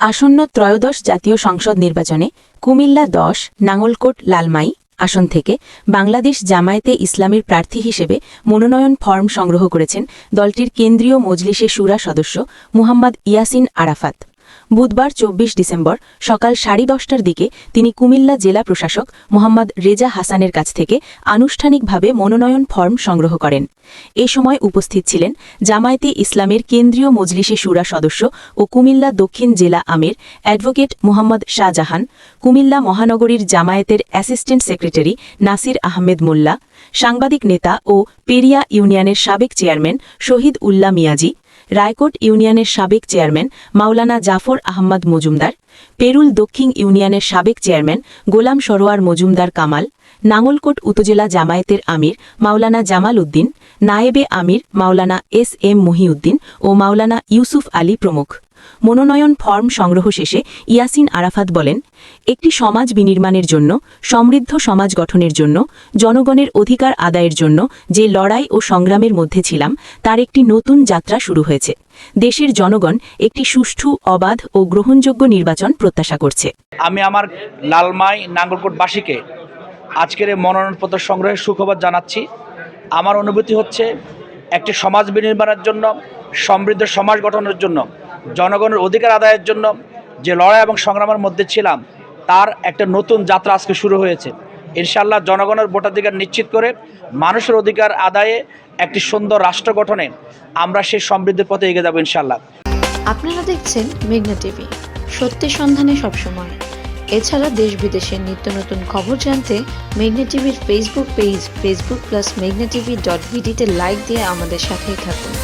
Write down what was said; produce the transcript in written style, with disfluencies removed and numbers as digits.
আসন্ন ত্রয়োদশ জাতীয় সংসদ নির্বাচনে কুমিল্লা ১০ নাঙ্গলকোট লালমাই আসন থেকে বাংলাদেশ জামায়াতে ইসলামীর প্রার্থী হিসেবে মনোনয়ন ফরম সংগ্রহ করেছেন দলটির কেন্দ্রীয় মজলিসে শুরা সদস্য মুহাম্মদ ইয়াসিন আরাফাত। বুধবার ২৪ ডিসেম্বর সকাল ১০:৩০টার দিকে তিনি কুমিল্লা জেলা প্রশাসক মোহাম্মদ রেজা হাসানের কাছ থেকে আনুষ্ঠানিকভাবে মনোনয়ন ফরম সংগ্রহ করেন। এ সময় উপস্থিত ছিলেন জামায়াতে ইসলামের কেন্দ্রীয় মজলিসে শুরা সদস্য ও কুমিল্লা দক্ষিণ জেলা আমির অ্যাডভোকেট মোহাম্মদ শাহজাহান, কুমিল্লা মহানগরীর জামায়াতের অ্যাসিস্ট্যান্ট সেক্রেটারি নাসির আহমেদ মোল্লা, সাংবাদিক নেতা ও পেরিয়া ইউনিয়নের সাবেক চেয়ারম্যান শহীদ উল্লাহ মিয়াজি, রায়কোট ইউনিয়নের সাবেক চেয়ারম্যান মাওলানা জাফর আহমদ মজুমদার, পেরুল দক্ষিণ ইউনিয়নের সাবেক চেয়ারম্যান গোলাম সরোয়ার মজুমদার কামাল, নাঙ্গলকোট উপজেলা জামায়াতের আমির মাওলানা জামাল উদ্দিন, নায়েবে আমির মাওলানা এস.এম. মহিউদ্দিন ও মাওলানা ইউসুফ আলী প্রমুখ। মনোনয়ন ফরম সংগ্রহ শেষে ইয়াসিন আরাফাত বলেন, একটি সমাজ বিনির্মাণের জন্য, সমৃদ্ধ সমাজ গঠনের জন্য, জনগণের অধিকার আদায়ের জন্য যে লড়াই ও সংগ্রামের মধ্যে ছিলাম তার একটি নতুন যাত্রা শুরু হয়েছে। দেশের জনগণ একটি সুষ্ঠু, অবাধ ও গ্রহণযোগ্য নির্বাচন প্রত্যাশা করছে। আমি আমার লালমাই নাঙ্গলকোটবাসীকে আজকের এই মনোনয়নপত্র সংগ্রহের সুখবর জানাচ্ছি। আমার অনুভূতি হচ্ছে একটি সমাজ বিনির্মাণের জন্য, সমৃদ্ধ সমাজ গঠনের জন্য, জনগণের অধিকার আদায়ের জন্য যে লড়াই এবং সংগ্রামের মধ্যে ছিলাম তার একটা নতুন যাত্রা আজকে শুরু হয়েছে। ইনশাআল্লাহ জনগণের ভোটাধিকার নিশ্চিত করে মানুষের অধিকার আদায়ে একটি সুন্দর রাষ্ট্র গঠনে আমরা সেই সমৃদ্ধির পথে এগিয়ে যাব ইনশাআল্লাহ। আপনারা দেখছেন মেঘনা টিভি, সত্যের সন্ধানে সবসময়। এছাড়া দেশ বিদেশের নিত্য নতুন খবর জানতে মেঘনা টিভির ফেসবুক পেজ facebook+meghnaTV.bd তে লাইক দিয়ে আমাদের সাথেই থাকুন।